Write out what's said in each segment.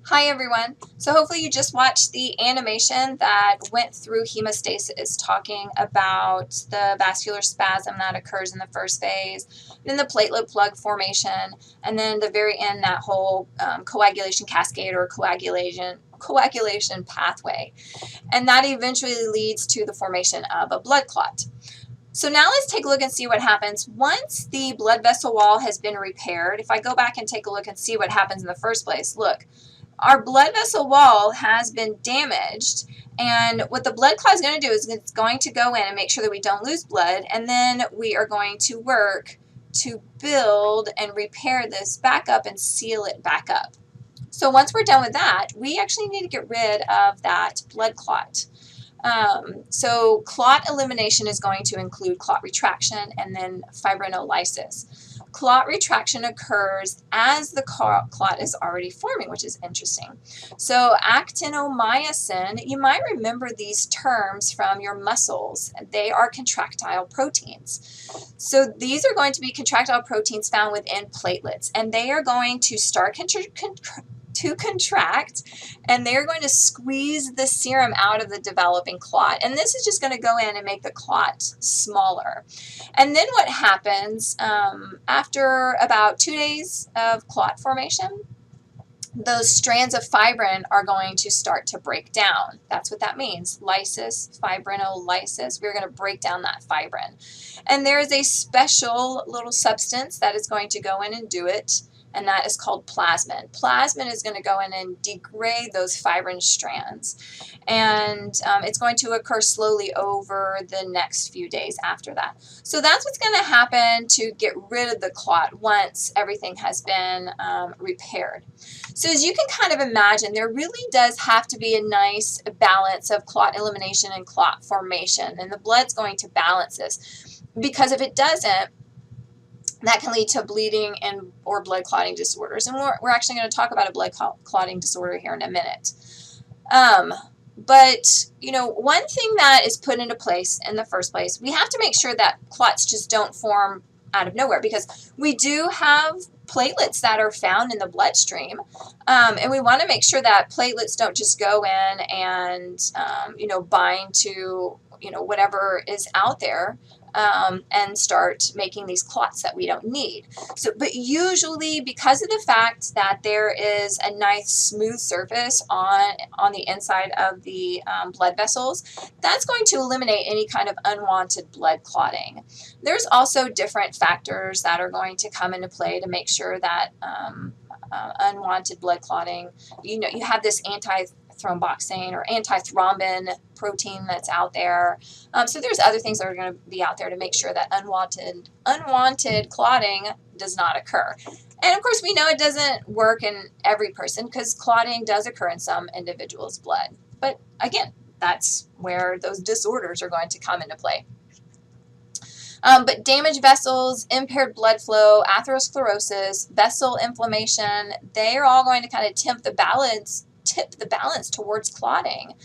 Hi everyone. So hopefully you just watched the animation that went through hemostasis, talking about the vascular spasm that occurs in the first phase, then the platelet plug formation, and then the very end, that whole coagulation cascade or coagulation pathway. And that eventually leads to the formation of a blood clot. So now let's take a look and see what happens once the blood vessel wall has been repaired. If I go back and take a look and see what happens in the first place, look. Our blood vessel wall has been damaged, and what the blood clot is going to do is it's going to go in and make sure that we don't lose blood, and then we are going to work to build and repair this back up and seal it back up. So once we're done with that, we actually need to get rid of that blood clot. So clot elimination is going to include clot retraction and then fibrinolysis. Clot retraction occurs as the clot is already forming, which is interesting. So actinomyosin, you might remember these terms from your muscles. They are contractile proteins. So these are going to be contractile proteins found within platelets, and they are going to start to contract, and they're going to squeeze the serum out of the developing clot. And this is just going to go in and make the clot smaller. And then what happens after about 2 days of clot formation, those strands of fibrin are going to start to break down. That's what that means. Lysis, fibrinolysis. We're going to break down that fibrin. And there is a special little substance that is going to go in and do it, and that is called plasmin. Plasmin is going to go in and degrade those fibrin strands, and it's going to occur slowly over the next few days after that. So that's what's going to happen to get rid of the clot once everything has been repaired. So as you can kind of imagine, there really does have to be a nice balance of clot elimination and clot formation, and the blood's going to balance this, because if it doesn't, that can lead to bleeding and or blood clotting disorders. And we're actually going to talk about a blood clotting disorder here in a minute. But, you know, one thing that is put into place in the first place, we have to make sure that clots just don't form out of nowhere, because we do have platelets that are found in the bloodstream, and we want to make sure that platelets don't just go in and, you know, bind to, you know, whatever is out there, and start making these clots that we don't need. So, but usually, because of the fact that there is a nice smooth surface on the inside of the blood vessels, that's going to eliminate any kind of unwanted blood clotting. There's also different factors that are going to come into play to make sure that unwanted blood clotting, you know, you have this antithromboxane or antithrombin protein that's out there. So there's other things that are going to be out there to make sure that unwanted clotting does not occur. And of course, we know it doesn't work in every person, because clotting does occur in some individuals' blood. But again, that's where those disorders are going to come into play. But damaged vessels, impaired blood flow, atherosclerosis, vessel inflammation, they are all going to kind of tip the balance towards clotting.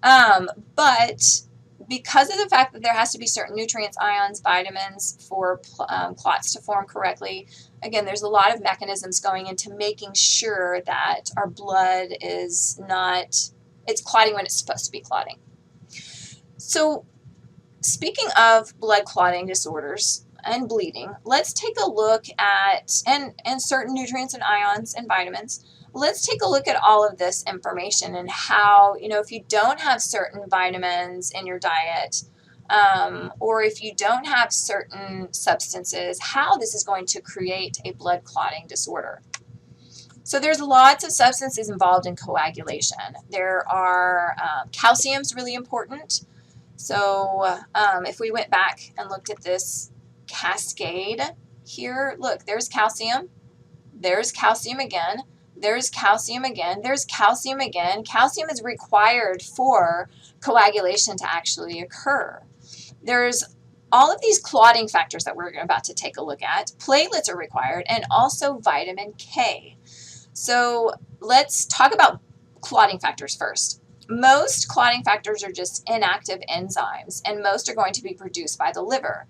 But because of the fact that there has to be certain nutrients, ions, vitamins for clots to form correctly, again, there's a lot of mechanisms going into making sure that our blood is not, it's clotting when it's supposed to be clotting. So speaking of blood clotting disorders and bleeding, let's take a look at, and certain nutrients and ions and vitamins, let's take a look at all of this information and how, you know, if you don't have certain vitamins in your diet, or if you don't have certain substances, how this is going to create a blood clotting disorder. So there's lots of substances involved in coagulation. There are calcium's really important. So if we went back and looked at this cascade here, look, there's calcium again, there's calcium again, there's calcium again. Calcium is required for coagulation to actually occur. There's all of these clotting factors that we're about to take a look at. Platelets are required, and also vitamin K. So let's talk about clotting factors first. Most clotting factors are just inactive enzymes, and most are going to be produced by the liver.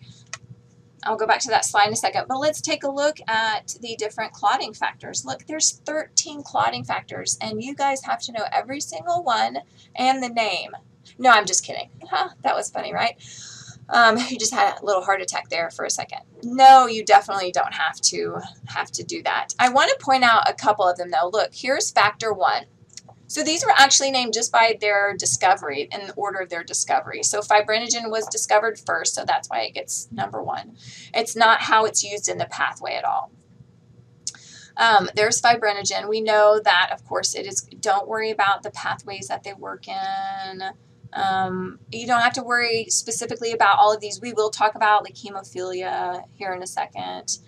I'll go back to that slide in a second, but let's take a look at the different clotting factors. Look, there's 13 clotting factors, and you guys have to know every single one and the name. No, I'm just kidding. Huh, that was funny, right? You just had a little heart attack there for a second. No, you definitely don't have to do that. I want to point out a couple of them, though. Look, here's factor 1. So these were actually named just by their discovery, in the order of their discovery. So fibrinogen was discovered first, so that's why it gets number 1. It's not how it's used in the pathway at all. There's fibrinogen. We know that, of course, it is. Don't worry about the pathways that they work in. You don't have to worry specifically about all of these. We will talk about like hemophilia here in a second.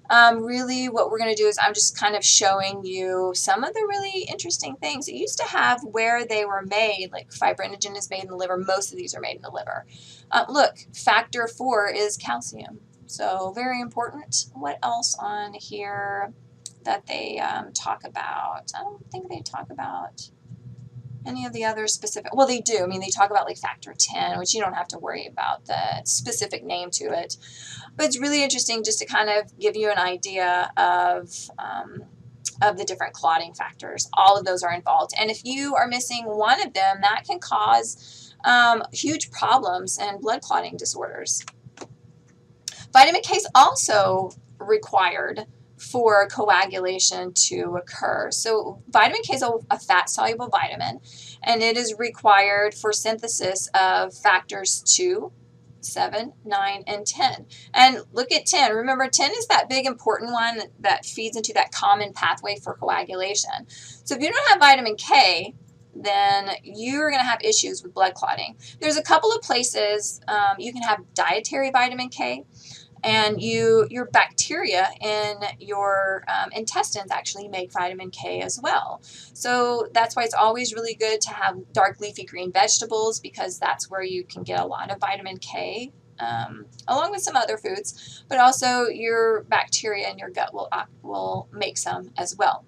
Really what we're going to do is I'm just kind of showing you some of the really interesting things. It used to have where they were made, like fibrinogen is made in the liver. Most of these are made in the liver. Look, factor 4 is calcium. So very important. What else on here that they talk about? I don't think they talk about any of the other specific, well, they do. I mean, they talk about like factor 10, which you don't have to worry about the specific name to it. But it's really interesting just to kind of give you an idea of the different clotting factors. All of those are involved. And if you are missing one of them, that can cause huge problems and blood clotting disorders. Vitamin K is also required for coagulation to occur. So vitamin K is a fat-soluble vitamin, and it is required for synthesis of factors 2, 7, 9, and 10. And look at 10. Remember, 10 is that big important one that feeds into that common pathway for coagulation. So if you don't have vitamin K, then you're going to have issues with blood clotting. There's a couple of places you can have dietary vitamin K, and your bacteria in your intestines actually make vitamin K as well. So that's why it's always really good to have dark leafy green vegetables, because that's where you can get a lot of vitamin K, along with some other foods, but also your bacteria in your gut will make some as well.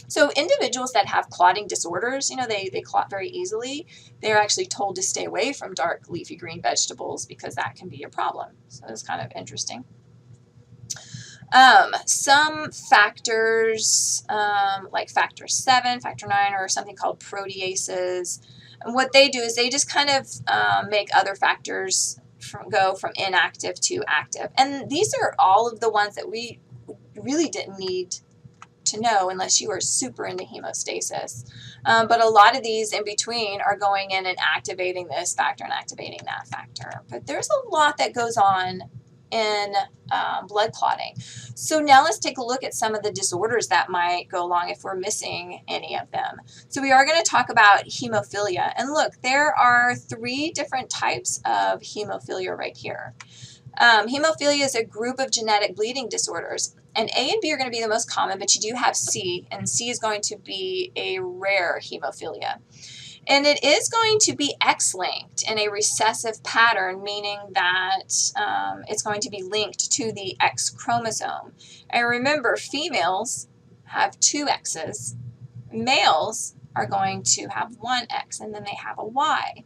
So individuals that have clotting disorders, you know, they clot very easily, they're actually told to stay away from dark leafy green vegetables because that can be a problem. So it's kind of interesting. Some factors like factor 7, factor 9, or something called proteases, and what they do is they just kind of make other factors go from inactive to active. And these are all of the ones that we really didn't need to know unless you are super into hemostasis. But a lot of these in between are going in and activating this factor and activating that factor. But there's a lot that goes on in blood clotting. So now let's take a look at some of the disorders that might go along if we're missing any of them. So we are going to talk about hemophilia. And look, there are 3 different types of hemophilia right here. Hemophilia is a group of genetic bleeding disorders, and A and B are going to be the most common, but you do have C, and C is going to be a rare hemophilia. And it is going to be X-linked in a recessive pattern, meaning that it's going to be linked to the X chromosome. And remember, females have 2 X's. Males are going to have 1 X, and then they have a Y.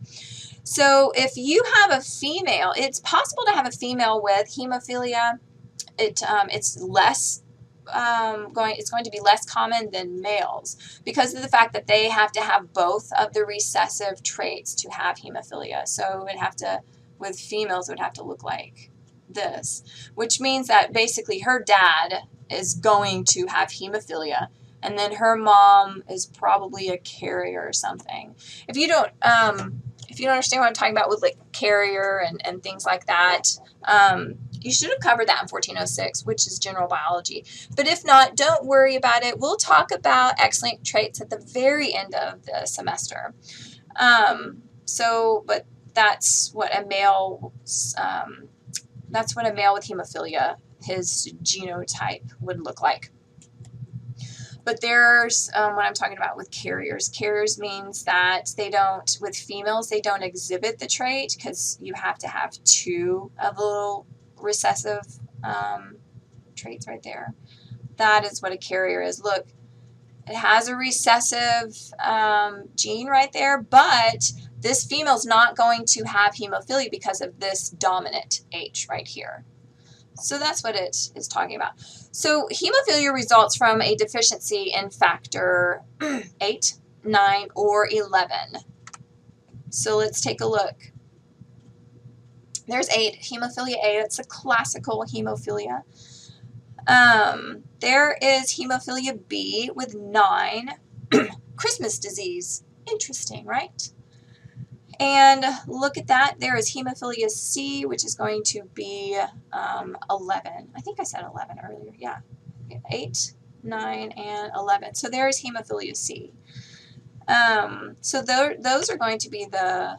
So if you have a female, it's possible to have a female with hemophilia. It's less it's going to be less common than males because of the fact that they have to have both of the recessive traits to have hemophilia. So it would have to, with females, it would have to look like this, which means that basically her dad is going to have hemophilia, and then her mom is probably a carrier or something. If you don't understand what I'm talking about with like carrier and things like that, you should have covered that in 1406, which is general biology. But if not, don't worry about it. We'll talk about X-linked traits at the very end of the semester. But that's what a male with hemophilia, his genotype would look like. But there's what I'm talking about with carriers. Carriers means that with females, they don't exhibit the trait because you have to have 2 of the little recessive traits right there. That is what a carrier is. Look, it has a recessive gene right there, but this female's not going to have hemophilia because of this dominant H right here. So that's what it is talking about. So hemophilia results from a deficiency in factor 8, 9, or 11. So let's take a look. There's 8, hemophilia A. That's a classical hemophilia. There is hemophilia B with 9, Christmas disease. Interesting, right? And look at that. There is hemophilia C, which is going to be 11. I think I said 11 earlier. Yeah. 8, 9, and 11. So there's hemophilia C. So those are going to be the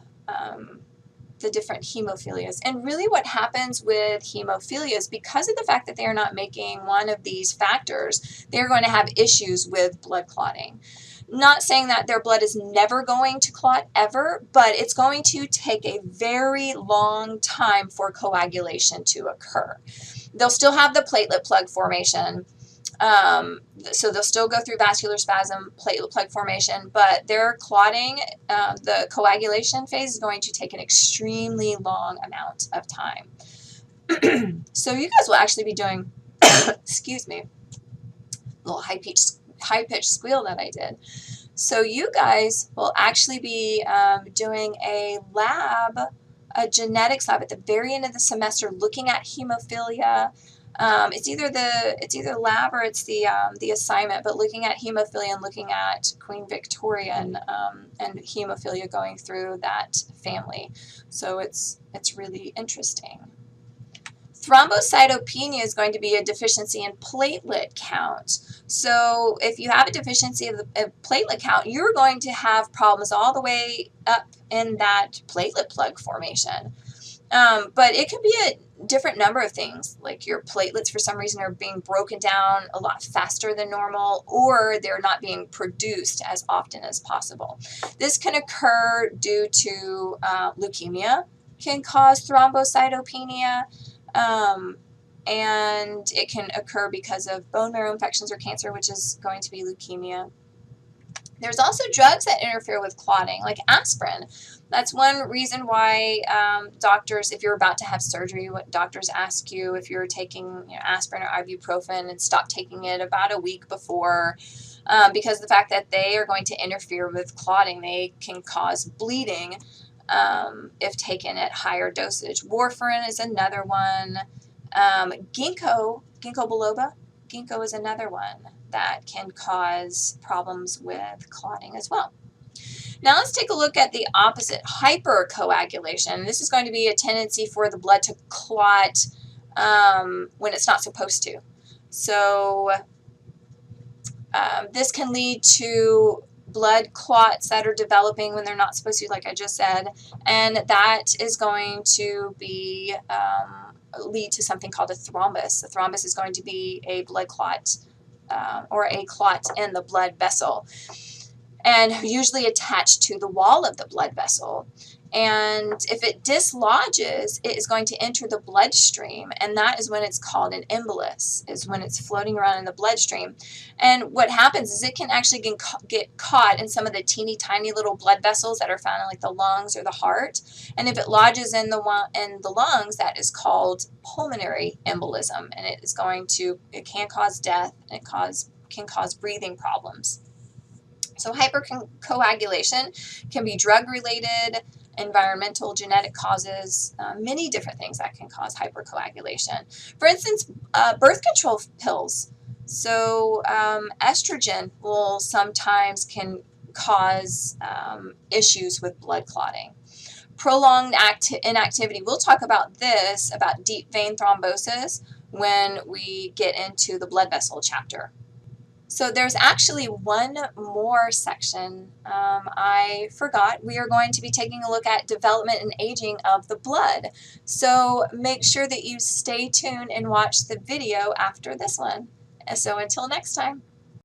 different hemophilias. And really what happens with hemophilias, because of the fact that they are not making one of these factors, they're going to have issues with blood clotting. Not saying that their blood is never going to clot ever, but it's going to take a very long time for coagulation to occur. They'll still have the platelet plug formation. So they'll still go through vascular spasm, platelet plug formation, but their clotting, the coagulation phase is going to take an extremely long amount of time. So you guys will actually be doing, excuse me, a little high-pitched squeal that I did. So you guys will actually be doing a lab, a genetics lab at the very end of the semester, looking at hemophilia. It's either the lab or it's the assignment, but looking at hemophilia and looking at Queen Victoria and hemophilia going through that family. So it's really interesting. Thrombocytopenia is going to be a deficiency in platelet count. So if you have a deficiency of the platelet count, you're going to have problems all the way up in that platelet plug formation. But it could be a different number of things, like your platelets for some reason are being broken down a lot faster than normal, or they're not being produced as often as possible. This can occur due to leukemia, can cause thrombocytopenia, and it can occur because of bone marrow infections or cancer, which is going to be leukemia. There's also drugs that interfere with clotting, like aspirin. That's one reason why doctors, if you're about to have surgery, what doctors ask you if you're taking aspirin or ibuprofen, and stop taking it about a week before, because of the fact that they are going to interfere with clotting. They can cause bleeding if taken at higher dosage. Warfarin is another one. Ginkgo biloba. Ginkgo is another one that can cause problems with clotting as well. Now let's take a look at the opposite, hypercoagulation. This is going to be a tendency for the blood to clot when it's not supposed to. So this can lead to blood clots that are developing when they're not supposed to, like I just said, and that is going to be lead to something called a thrombus. A thrombus is going to be a blood clot or a clot in the blood vessel, and usually attached to the wall of the blood vessel. And if it dislodges, it is going to enter the bloodstream, and that is when it's called an embolus, is when it's floating around in the bloodstream. And what happens is it can actually get caught in some of the teeny tiny little blood vessels that are found in like the lungs or the heart. And if it lodges in the lungs, that is called pulmonary embolism, and it can cause death, and it can cause breathing problems. So hypercoagulation can be drug-related, environmental, genetic causes, many different things that can cause hypercoagulation. For instance, birth control pills. So estrogen will sometimes can cause issues with blood clotting. Prolonged inactivity. We'll talk about this, about deep vein thrombosis, when we get into the blood vessel chapter. So there's actually one more section I forgot. We are going to be taking a look at development and aging of the blood. So make sure that you stay tuned and watch the video after this one. So until next time.